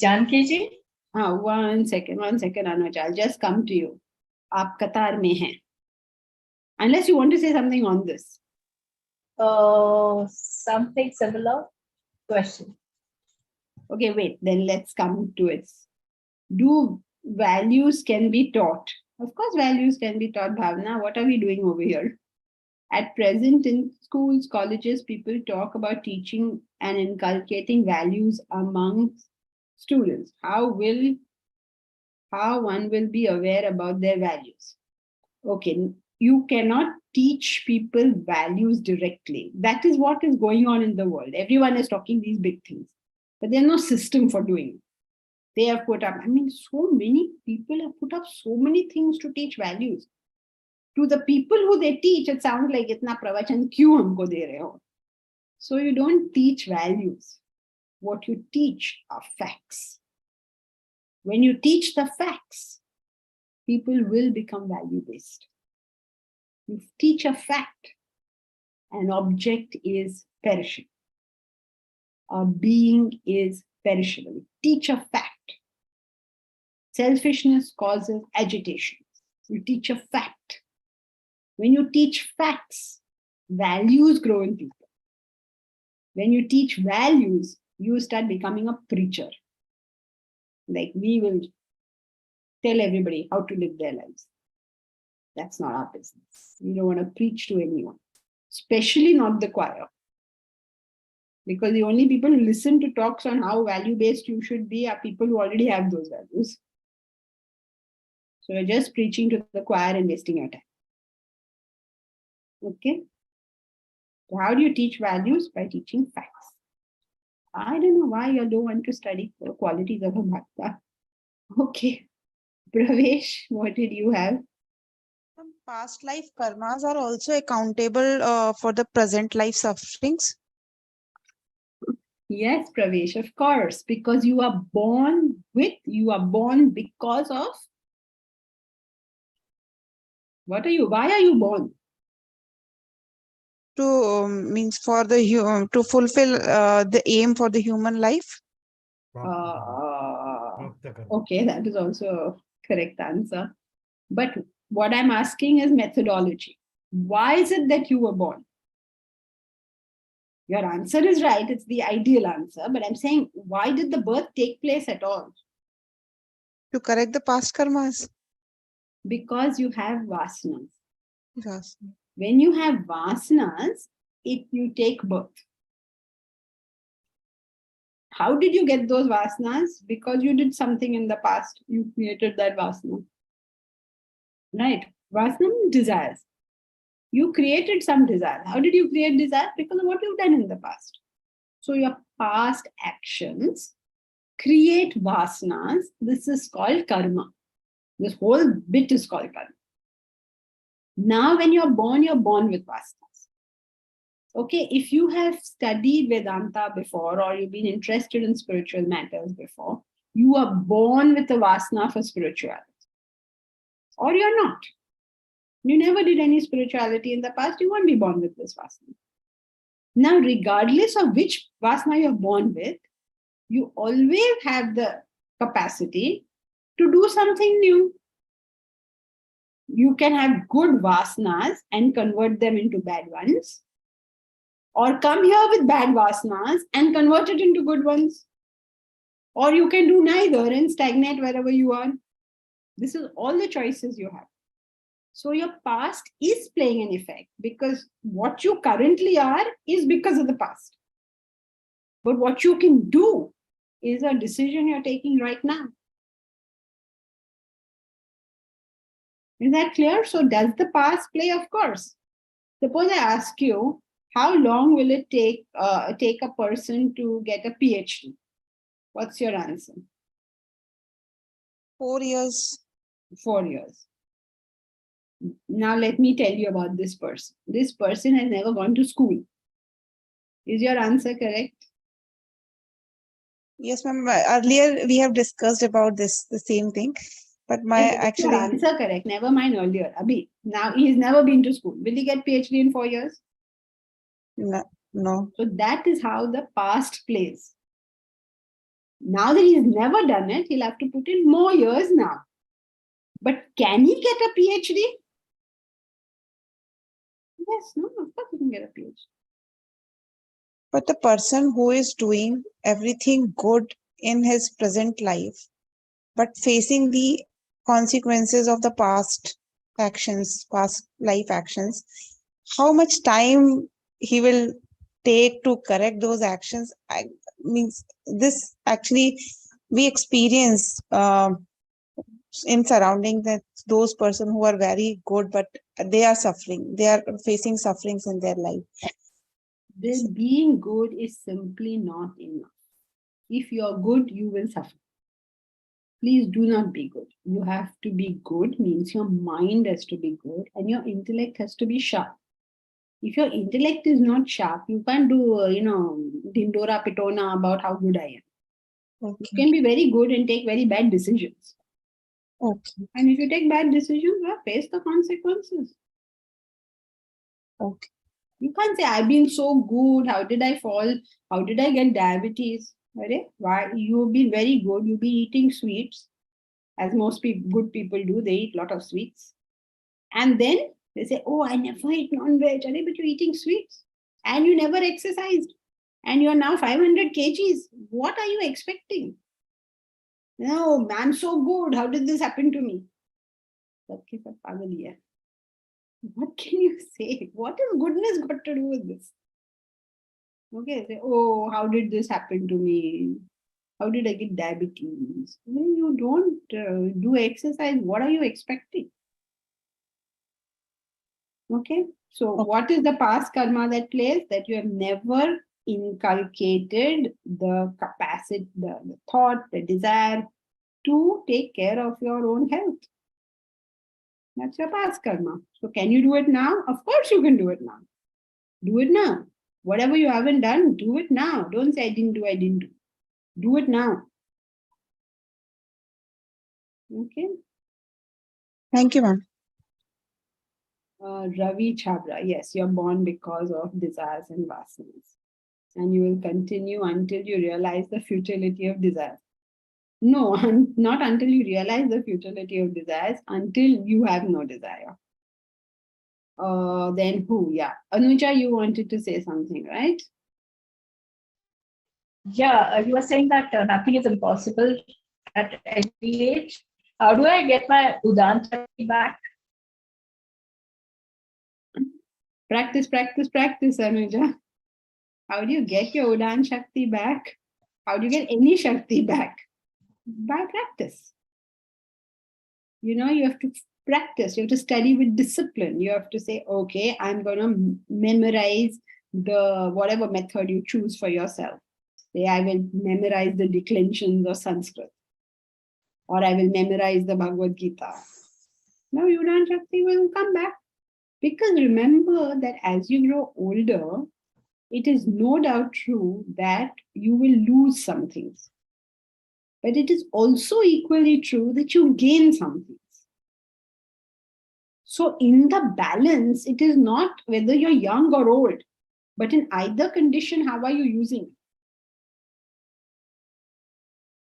S8: Janki ji?
S1: One second, Anuj. I'll just come to you. Aap Qatar mein hai. Unless you want to say something on this.
S8: Something similar question.
S1: Okay, wait, then let's come to it. Do values can be taught? Of course, values can be taught, Bhavna. What are we doing over here? At present, in schools, colleges, people talk about teaching and inculcating values among students. How one will be aware about their values? Okay, you cannot teach people values directly. That is what is going on in the world. Everyone is talking these big things, but there's no system for doing it. They have put up, so many people have put up so many things to teach values. To the people who they teach, it sounds like itna pravachan kyun humko de rahe ho? So you don't teach values. What you teach are facts. When you teach the facts, people will become value-based. You teach a fact, an object is perishable. A being is perishable. Teach a fact. Selfishness causes agitation. You teach a fact. When you teach facts, values grow in people. When you teach values, you start becoming a preacher. Like we will tell everybody how to live their lives. That's not our business. We don't want to preach to anyone, especially not the choir. Because the only people who listen to talks on how value-based you should be are people who already have those values. So you're just preaching to the choir and wasting your time. Okay? So how do you teach values? By teaching facts. I don't know why you don't want to study the qualities of a bhakta. Okay. Pravesh, what did you have?
S4: Past life karmas are also accountable for the present life sufferings.
S1: Yes, Pravesh, of course, because you are born because of. Why are you born?
S4: To means for the to fulfill the aim for the human life.
S1: Okay, that is also a correct answer. But what I'm asking is methodology. Why is it that you were born? Your answer is right. It's the ideal answer. But I'm saying, why did the birth take place at all?
S4: To correct the past karmas.
S1: Because you have vasanas.
S4: Yes.
S1: When you have vasanas, you take birth. How did you get those vasanas? Because you did something in the past. You created that vasana. Right? Vasana means desires. You created some desire. How did you create desire? Because of what you've done in the past. So your past actions create vasanas. This is called karma. This whole bit is called karma. Now, when you're born with vasanas. Okay, if you have studied Vedanta before, or you've been interested in spiritual matters before, you are born with a vasana for spirituality. Or you're not. You never did any spirituality in the past, you won't be born with this vasana. Now, regardless of which vasana you're born with, you always have the capacity to do something new. You can have good vasanas and convert them into bad ones, or come here with bad vasanas and convert it into good ones. Or you can do neither and stagnate wherever you are. This is all the choices you have. So your past is playing an effect, because what you currently are is because of the past. But what you can do is a decision you're taking right now. Is that clear? So does the past play? Of course. Suppose I ask you, how long will it take a person to get a PhD? What's your answer?
S4: 4 years.
S1: 4 years. Now let me tell you about this person. This person has never gone to school. Is your answer correct?
S4: Yes, ma'am. Earlier we have discussed about the same thing. But my
S1: Your answer correct. Never mind earlier. Abhi, now he's never been to school. Will he get PhD in 4 years?
S4: No.
S1: So that is how the past plays. Now that he's never done it, he'll have to put in more years now. But can he get a PhD? Yes, no, of course he can get a PhD.
S4: But the person who is doing everything good in his present life, but facing the consequences of the past actions, past life actions, how much time he will take to correct those actions? Means this actually we experience in surrounding that those persons who are very good, but they are suffering. They are facing sufferings in their life.
S1: The being good is simply not enough. If you're good, you will suffer. Please do not be good. You have to be good means your mind has to be good and your intellect has to be sharp. If your intellect is not sharp, you can't do, dindora pitona about how good I am.
S4: Okay.
S1: You can be very good and take very bad decisions.
S4: Okay.
S1: And if you take bad decisions, well, face the consequences.
S4: Okay.
S1: You can't say, I've been so good. How did I fall? How did I get diabetes? Why? You've been very good. You've been eating sweets. As most good people do, they eat a lot of sweets. And then they say, oh, I never eat non-veg. But you're eating sweets. And you never exercised. And you're now 500 kgs. What are you expecting? No, I'm so good. How did this happen to me? What can you say? What has goodness got to do with this? Okay, say, oh, how did this happen to me? How did I get diabetes? When you don't do exercise, what are you expecting? Okay, so what is the past karma that plays? That you have never inculcated the capacity, the thought, the desire to take care of your own health. That's your past karma. So can you do it now? Of course you can do it now. Do it now. Whatever you haven't done, do it now. Don't say I didn't do. Do it now. Okay.
S4: Thank you, ma'am.
S1: Ravi Chabra. Yes, you're born because of desires and vasanas. And you will continue until you realize the futility of desires. No, not until you realize the futility of desires, until you have no desire. Then who? Yeah. Anuja, you wanted to say something, right?
S8: Yeah, you were saying that nothing is impossible at any age. How do I get my Udan Shakti back?
S1: Practice, practice, practice, Anuja. How do you get your Udan Shakti back? How do you get any Shakti back? By practice. You know, you have to practice. You have to study with discipline. You have to say, okay, I'm going to memorize the whatever method you choose for yourself. Say, I will memorize the declensions of Sanskrit. Or I will memorize the Bhagavad Gita. Now, Udan Shakti will come back. Because remember that as you grow older, it is no doubt true that you will lose some things. But it is also equally true that you gain some things. So in the balance, it is not whether you're young or old, but in either condition, how are you using it?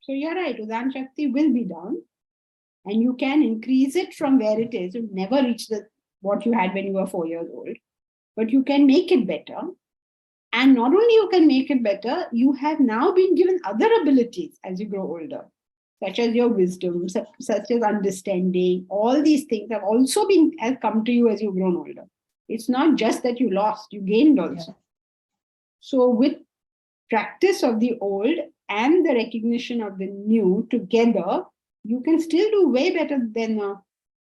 S1: So you're right, Udan Shakti will be down, and you can increase it from where it is. You'll never reach what you had when you were 4 years old, but you can make it better. And not only you can make it better, you have now been given other abilities as you grow older, such as your wisdom, such as understanding. All these things have also come to you as you've grown older. It's not just that you lost, you gained also. Yeah. So with practice of the old and the recognition of the new together, you can still do way better than a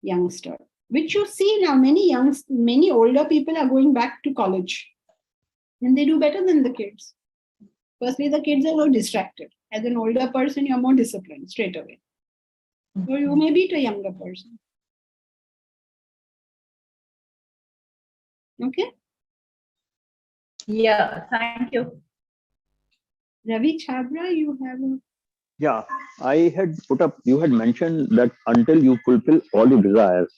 S1: youngster, which you see now. Many older people are going back to college and they do better than the kids. Firstly, the kids are more distracted. As an older person, you're more disciplined straight away. So you may beat a younger person. Okay?
S8: Yeah, thank you.
S1: Ravi Chabra, you have a...
S11: Yeah, I had put up, you had mentioned that until you fulfill all your desires.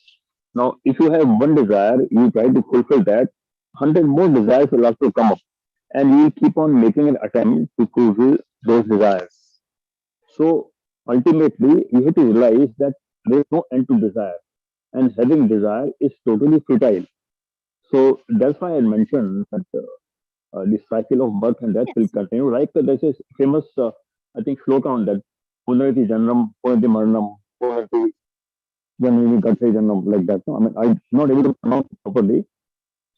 S11: Now, if you have one desire, you try to fulfill that, 100 more desires will also come up. And you will keep on making an attempt to fulfill those desires. So, ultimately, you have to realize that there is no end to desire. And having desire is totally futile. So, that's why I mentioned that the cycle of birth and death will continue. Like there's a famous, I think, sloka on that. Punariti Janam, Punariti Maranam, Punariti Janami Gathe Janam, like that. I mean, I'm not able to pronounce it properly.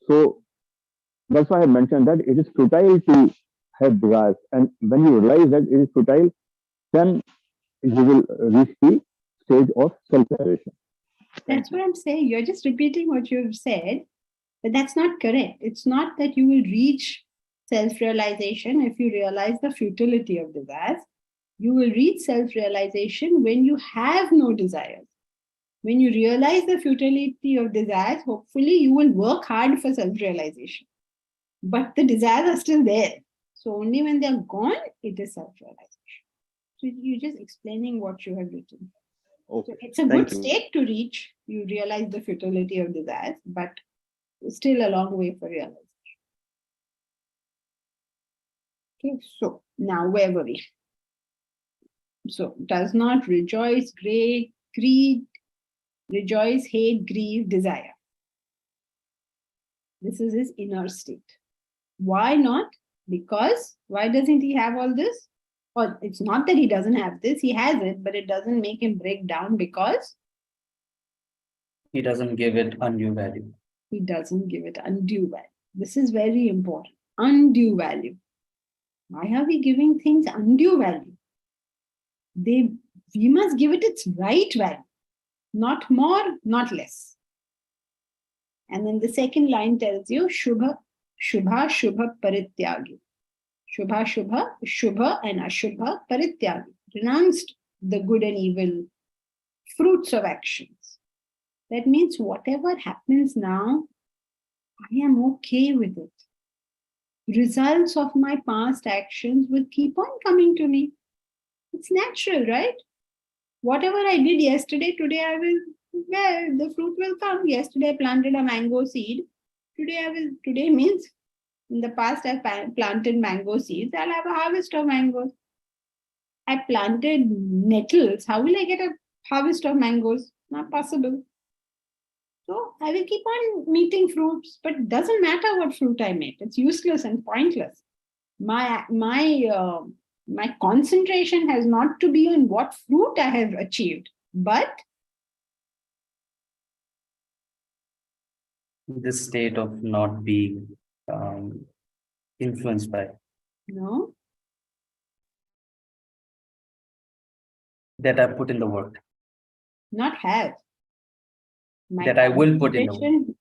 S11: So that's why I mentioned that it is futile to have desires. And when you realize that it is futile, then you will reach the stage of self-realization.
S1: That's what I'm saying. You're just repeating what you've said, but that's not correct. It's not that you will reach self-realization if you realize the futility of desires. You will reach self-realization when you have no desires. When you realize the futility of desires, hopefully you will work hard for self-realization. But the desires are still there. So only when they're gone, it is self-realization. So you're just explaining what you have written. Okay. So it's a good state to reach. You realize the futility of desires, but still a long way for realization. Okay, so now where were we? So does not rejoice, greed, rejoice, hate, grieve, desire. This is his inner state. Why not? Because why doesn't he have all this? Well, it's not that he doesn't have this, he has it, but it doesn't make him break down because
S6: he doesn't give it undue value.
S1: He doesn't give it undue value. This is very important. Undue value. Why are we giving things undue value? We must give it its right value. Not more, not less. And then the second line tells you, Shubha, Shubha, Shubha, Parityagi. Shubha, Shubha, Shubha and Ashubha, Parityagi. Renounced the good and evil fruits of actions. That means whatever happens now, I am okay with it. Results of my past actions will keep on coming to me. It's natural, right? Whatever I did yesterday, today the fruit will come. Yesterday I planted a mango seed. Today means in the past I planted mango seeds. I'll have a harvest of mangoes. I planted nettles. How will I get a harvest of mangoes? Not possible. So I will keep on eating fruits, but it doesn't matter what fruit I make. It's useless and pointless. My concentration has not to be on what fruit I have achieved, but
S6: this state of not being influenced by,
S1: no,
S6: that I put in the work,
S1: not have. My
S6: that I will put in the work.
S1: concentration,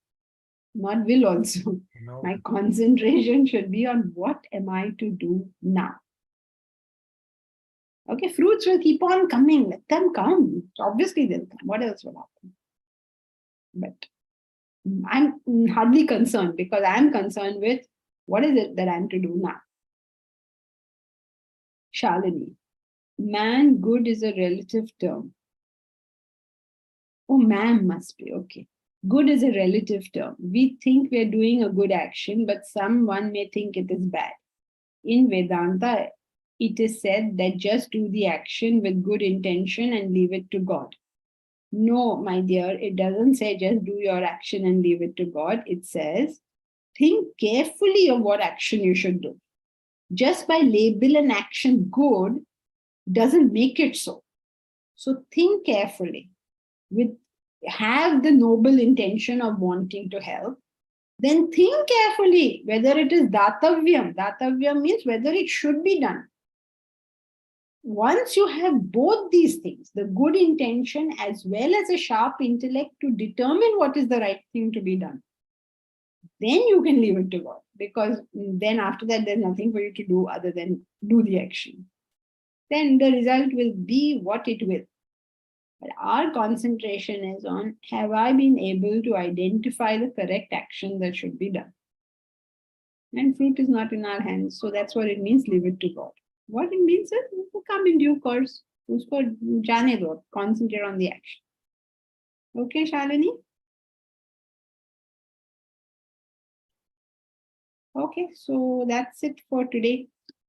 S1: not will also.
S9: No.
S1: My concentration should be on what am I to do now. Okay, fruits will keep on coming. Let them come. Obviously, they'll come. What else will happen? But I'm hardly concerned because I'm concerned with what is it that I'm to do now. Shalini, man good is a relative term. Oh, man must be. Okay. Good is a relative term. We think we're doing a good action, but someone may think it is bad. In Vedanta, it is said that just do the action with good intention and leave it to God. No, my dear, it doesn't say just do your action and leave it to God. It says, think carefully of what action you should do. Just by label an action good doesn't make it so. So think carefully. Have the noble intention of wanting to help. Then think carefully whether it is datavyam. Datavyam means whether it should be done. Once you have both these things, the good intention as well as a sharp intellect to determine what is the right thing to be done, then you can leave it to God. Because then after that, there's nothing for you to do other than do the action. Then the result will be what it will. But our concentration is on, have I been able to identify the correct action that should be done? And fruit is not in our hands. So that's what it means, leave it to God. What it means is, come in due course. Usko jaane do, concentrate on the action. Okay, Shalini? Okay, so that's it for today.